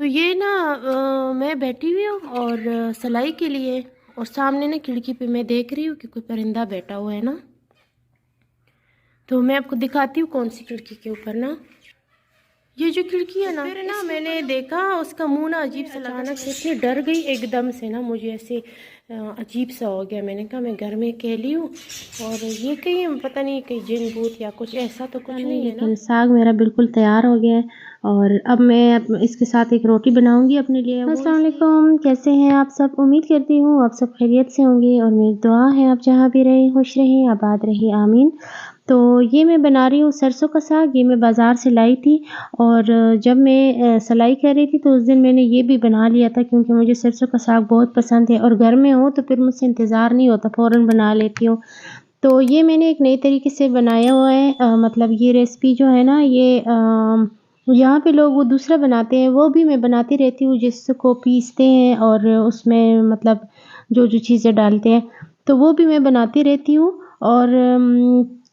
تو یہ نا میں بیٹھی ہوئی ہوں اور سلائی کے لیے، اور سامنے نا کھڑکی پہ میں دیکھ رہی ہوں کہ کوئی پرندہ بیٹھا ہوا ہے نا، تو میں آپ کو دکھاتی ہوں کون سی کھڑکی کے اوپر نا یہ جو کھڑکی ہے نا، پھر نا میں نے دیکھا اس کا منہ نا عجیب سا لگا، اچانک سے اتنی ڈر گئی ایک دم سے نا، مجھے ایسے عجیب سا ہو گیا۔ میں نے کہا میں گھر میں اکیلی ہوں اور یہ کہیں پتہ نہیں کہیں جن بھوت یا کچھ ایسا تو کچھ نہیں ہے نا۔ لیکن ساگ میرا بالکل تیار ہو گیا ہے اور اب میں اس کے ساتھ ایک روٹی بناؤں گی اپنے لیے۔ السلام علیکم، کیسے ہیں آپ سب؟ امید کرتی ہوں آپ سب خیریت سے ہوں گے اور میری دعا ہے آپ جہاں بھی رہیں خوش رہیں آباد رہیں، آمین۔ تو یہ میں بنا رہی ہوں سرسوں کا ساگ، یہ میں بازار سے لائی تھی اور جب میں سلائی کر رہی تھی تو اس دن میں نے یہ بھی بنا لیا تھا کیونکہ مجھے سرسوں کا ساگ بہت پسند ہے اور گھر میں ہوں تو پھر مجھ سے انتظار نہیں ہوتا، فوراً بنا لیتی ہوں۔ تو یہ میں نے ایک نئے طریقے سے بنایا ہوا ہے، مطلب یہ ریسپی جو ہے نا یہ یہاں پہ لوگ وہ دوسرا بناتے ہیں، وہ بھی میں بناتی رہتی ہوں، جس کو پیستے ہیں اور اس میں مطلب جو چیزیں ڈالتے ہیں تو وہ بھی میں بناتی رہتی ہوں اور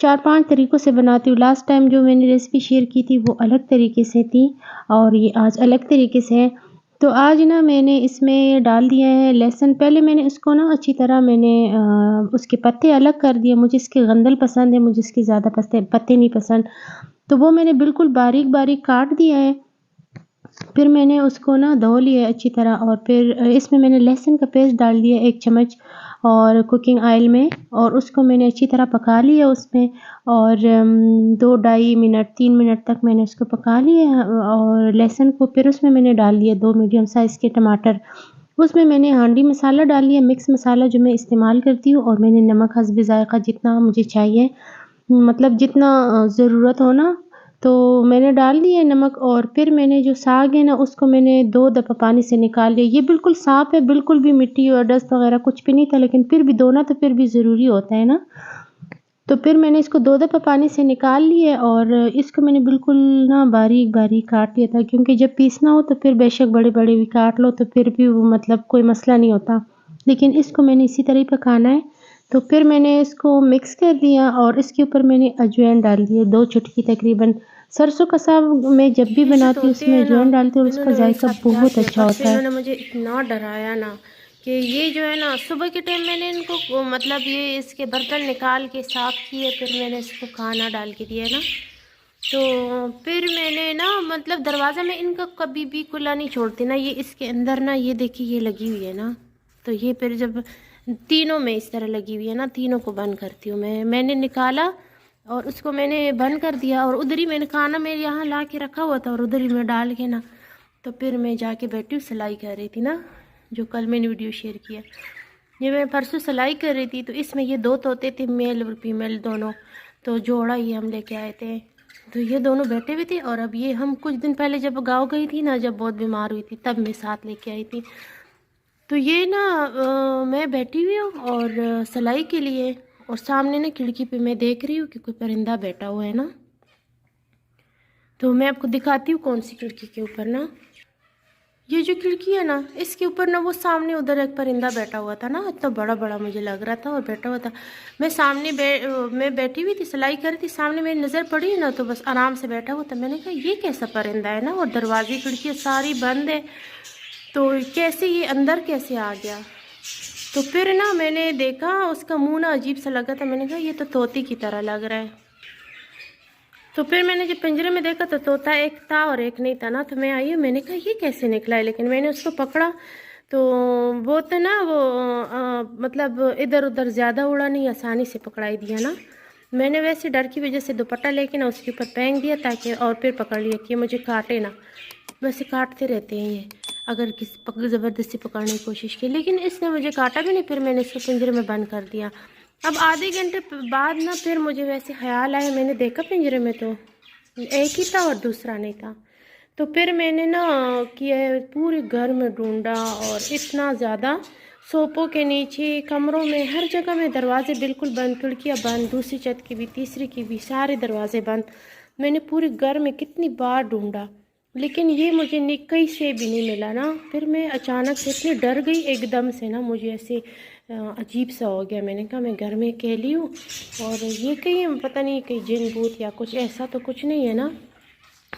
4-5 طریقوں سے بناتی ہوں۔ لاسٹ ٹائم جو میں نے ریسپی شیئر کی تھی وہ الگ طریقے سے تھی اور یہ آج الگ طریقے سے ہے۔ تو آج نا میں نے اس میں ڈال دیا ہے لہسن، پہلے میں نے اس کو نا اچھی طرح میں نے اس کے پتے الگ کر دیے، مجھے اس کے غندل پسند ہے، مجھے اس کے زیادہ پتے نہیں پسند، تو وہ میں نے بالکل باریک باریک کاٹ دیا ہے۔ پھر میں نے اس کو نا دھو لیا اچھی طرح اور پھر اس میں نے لہسن کا پیسٹ ڈال دیا 1 چمچ اور کوکنگ آئل میں، اور اس کو میں نے اچھی طرح پکا لیا اس میں، اور 2-2.5 منٹ 3 منٹ تک میں نے اس کو پکا لیا اور لہسن کو پھر اس میں نے ڈال دیا 2 میڈیم سائز کے ٹماٹر، اس میں نے ہانڈی مسالہ ڈال لیا، مکس مسالہ جو میں استعمال کرتی ہوں، اور میں نے نمک حسب ذائقہ جتنا مجھے چاہیے، مطلب جتنا ضرورت ہو نا، تو میں نے ڈال دیا نمک، اور پھر میں نے جو ساگ ہے نا اس کو میں نے 2 دفعہ پانی سے نکال لیا۔ یہ بالکل صاف ہے، بالکل بھی مٹی اور ڈسٹ وغیرہ کچھ بھی نہیں تھا، لیکن پھر بھی دھونا تو پھر بھی ضروری ہوتا ہے نا، تو پھر میں نے اس کو 2 دفعہ پانی سے نکال لیے اور اس کو میں نے بالکل نا باریک باریک کاٹ لیا تھا، کیونکہ جب پیسنا ہو تو پھر بے شک بڑے بڑے بھی کاٹ لو تو پھر بھی وہ مطلب کوئی مسئلہ نہیں ہوتا، لیکن اس کو میں نے اسی طرح پکانا ہے۔ تو پھر میں نے اس کو مکس کر دیا اور اس کے اوپر میں نے اجوائن ڈال دیا 2 چٹکی تقریباً۔ سرسوں کا ساگ میں جب بھی یہ جو بناتی ہوں اس طوطے میں ہیں نا، اجوائن ڈالتی ہوں اور اس انہوں کا نے میرے ذائقہ ساتھ کیا بہت کیا، اچھا پرسوں ہوتا ہے۔ انہوں نے مجھے اتنا ڈرایا نا کہ یہ جو ہے نا صبح کے ٹائم میں نے ان کو مطلب یہ اس کے برتن نکال کے صاف کیے، پھر میں نے اس کو کھانا ڈال کے دیا نا، تو پھر میں نے نا مطلب دروازہ میں ان کا کبھی بھی کھلا نہیں چھوڑتی نا، یہ اس کے اندر نا یہ دیکھیے یہ لگی ہوئی ہے نا، تو یہ پھر جب تینوں میں اس طرح لگی ہوئی ہے نا، تینوں کو بند کرتی ہوں میں نے نکالا اور اس کو میں نے بند کر دیا، اور ادھر ہی میں نے کھانا میرے یہاں لا کے رکھا ہوا تھا اور ادھر ہی میں ڈال کے نا، تو پھر میں جا کے بیٹھی ہوں سلائی کر رہی تھی نا، جو کل میں نے ویڈیو شیئر کیا، یہ میں پرسوں سلائی کر رہی تھی، تو اس میں یہ 2 طوطے تھے، میل اور فیمیل دونوں، تو جوڑا یہ ہم لے کے آئے تھے، تو یہ دونوں بیٹھے ہوئے تھے، اور اب یہ ہم کچھ دن پہلے جب گاؤں گئی تھی نا، جب بہت بیمار ہوئی تھی تب میں ساتھ لے کے آئی تھی، تو یہ نا میں بیٹھی ہوئی ہوں اور سلائی کے لیے، اور سامنے نا کھڑکی پہ میں دیکھ رہی ہوں کہ کوئی پرندہ بیٹھا ہوا ہے نا، تو میں آپ کو دکھاتی ہوں کون سی کھڑکی کے اوپر نا یہ جو کھڑکی ہے نا، اس کے اوپر نا وہ سامنے ادھر ایک پرندہ بیٹھا ہوا تھا نا، اتنا بڑا بڑا مجھے لگ رہا تھا اور بیٹھا ہوا تھا، میں سامنے میں بیٹھی ہوئی تھی سلائی کر رہی تھی، سامنے میری نظر پڑی نا تو بس آرام سے بیٹھا ہوا تھا، میں نے کہا یہ کیسا پرندہ ہے نا، اور دروازے کھڑکی ساری بند ہے، تو کیسے یہ اندر کیسے آ گیا، تو پھر نا میں نے دیکھا اس کا منہ نا عجیب سا لگا تھا، میں نے کہا یہ تو طوطی کی طرح لگ رہا ہے، تو پھر میں نے جب پنجرے میں دیکھا تو طوطا ایک تھا اور ایک نہیں تھا نا، تو میں آئی میں نے کہا یہ کیسے نکلا ہے، لیکن میں نے اس کو پکڑا تو وہ تو نا وہ مطلب ادھر ادھر زیادہ اڑا نہیں، آسانی سے پکڑائی دیا نا، میں نے ویسے ڈر کی وجہ سے دوپٹہ لے کے نا اس کے اوپر پھینک دیا تاکہ، اور پھر پکڑ لیا کہ مجھے کاٹے نا، ویسے کاٹتے رہتے ہیں یہ اگر کسی زبردستی پکڑنے کی کوشش کی، لیکن اس نے مجھے کاٹا بھی نہیں، پھر میں نے اس کو پنجرے میں بند کر دیا۔ اب آدھے گھنٹے بعد نا پھر مجھے ویسے خیال آیا، میں نے دیکھا پنجرے میں تو ایک ہی تھا اور دوسرا نہیں تھا، تو پھر میں نے نا کیا پورے گھر میں ڈھونڈا، اور اتنا زیادہ سوپوں کے نیچے کمروں میں ہر جگہ میں دروازے بالکل بند، کھڑکیاں بند، دوسری چھت کی بھی تیسری کی بھی سارے دروازے بند، میں نے پورے گھر میں کتنی بار ڈھونڈا لیکن یہ مجھے کہیں سے بھی نہیں ملا نا، پھر میں اچانک سے اتنی ڈر گئی ایک دم سے نا، مجھے ایسے عجیب سا ہو گیا، میں نے کہا میں گھر میں اکیلی ہوں اور یہ کہیں پتہ نہیں کہیں جن بھوت یا کچھ ایسا تو کچھ نہیں ہے نا،